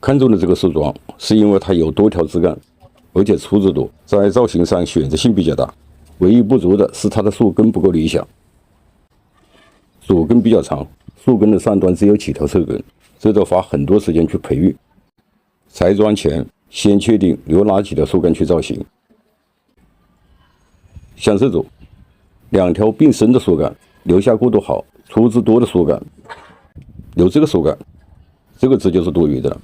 看中的这个树桩，是因为它有多条枝干，而且粗枝多，在造型上选择性比较大。唯一不足的是它的树根不够理想，树根比较长，树根的上端只有几条侧根，这得花很多时间去培育。拆桩前先确定留哪几条树干去造型。像这种2条并生的树干，留下过渡好；粗枝多的树干，留这个树干，这个枝就是多余的了。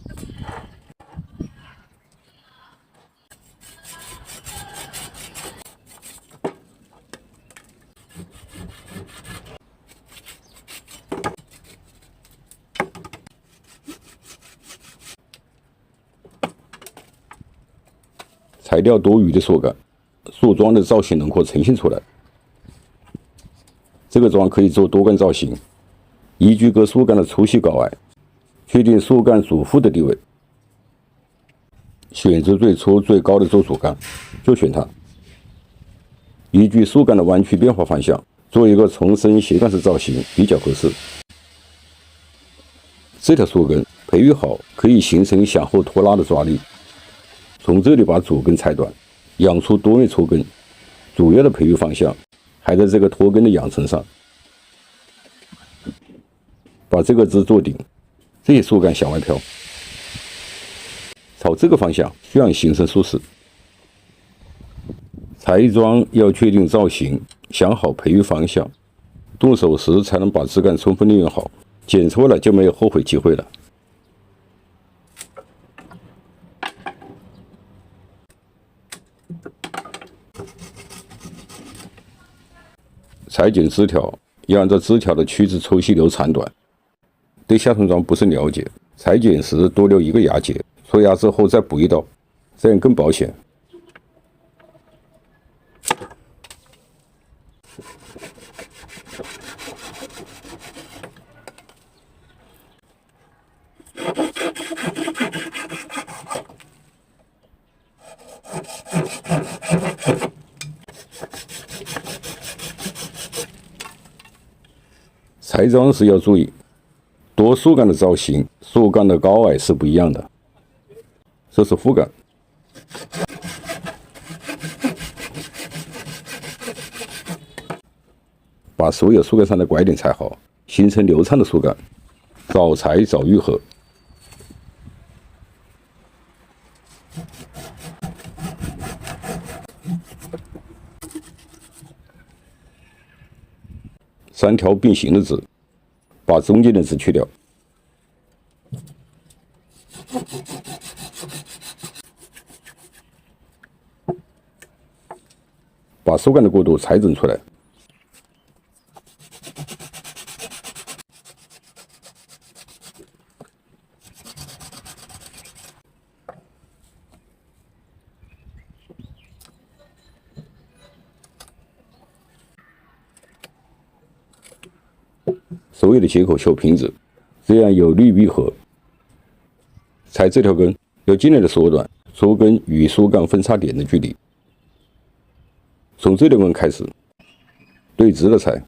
裁掉多余的树干，树桩的造型轮廓呈现出来。这个桩可以做多干造型，依据各树干的粗细高矮，确定树干主副的地位，选择最粗最高的做主干，就选它。依据树干的弯曲变化方向，做一个重生斜杠式造型比较合适。这条树根培育好，可以形成向后拖拉的抓力。从这里把主根裁断，养出多枚粗根，主要的培育方向还在这个拖根的养成上。把这个枝做顶，这些树干向外飘，朝这个方向向形成树势。裁桩要确定造型，想好培育方向，动手时才能把枝干充分利用好，剪错了就没有后悔机会了。裁剪枝条要按照枝条的曲直粗细留长短。对下重桩不甚了解，裁剪时多留一个牙节，戳压之后再补一刀，这样更保险。裁桩时要注意，多树干的造型，树干的高矮是不一样的。这是副干，把所有树干上的拐点裁好，形成流畅的树干。早裁早愈合。3条并行的枝，把中间的枝去掉。把树干的过渡裁整出来。所有的接口修平直，这样有利愈合。裁这条根要尽量的缩短树根与树干分叉点的距离。从这条根开始，对直的裁。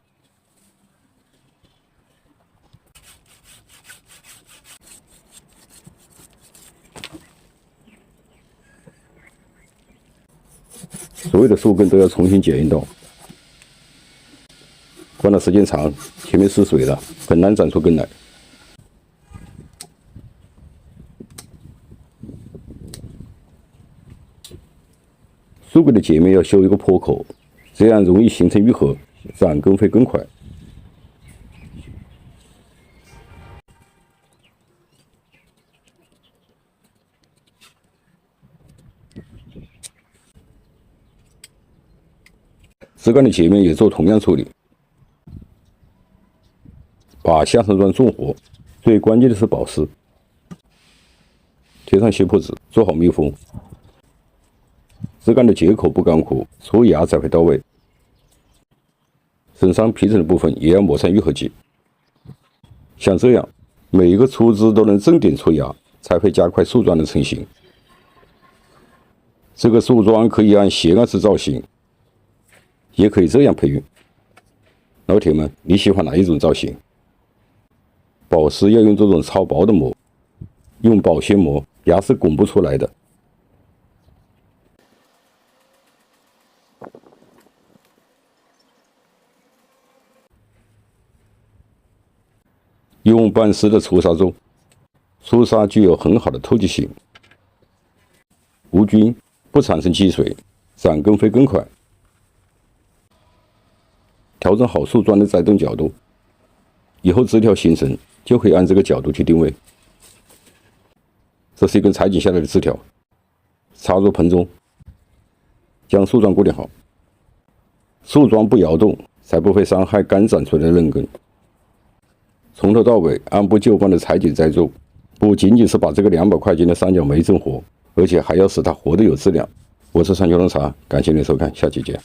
所有的树根都要重新剪一刀。关了时间长，前面失水了，很难长出根来。树根的截面要修一个坡口，这样容易形成愈合，长根会更快。枝干的截面也做同样处理。把下层桩重活，最关键的是保湿。贴上斜坡纸，做好密封。枝干的接口不干枯，戳压才会到位。身上皮层的部分也要抹上愈合剂。像这样，每一个粗枝都能正点戳压，才会加快树桩的成型。这个树桩可以按斜杠式造型，也可以这样培育。老铁们，你喜欢哪一种造型？保湿要用这种超薄的膜，用保鲜膜压是拱不出来的。用半湿的粗砂做，粗砂具有很好的透气性，无菌，不产生积水，长根飞更快。调整好树桩的栽种角度，以后枝条形成就可以按这个角度去定位。这是一根裁剪下来的枝条，插入盆中，将树桩固定好，树桩不摇动，才不会伤害刚长出来的嫩根。从头到尾按部就班的裁剪栽种，不仅仅是把这个200块钱的三角梅种活，而且还要使它活得有质量。我是三九龙茶，感谢您收看，下期见。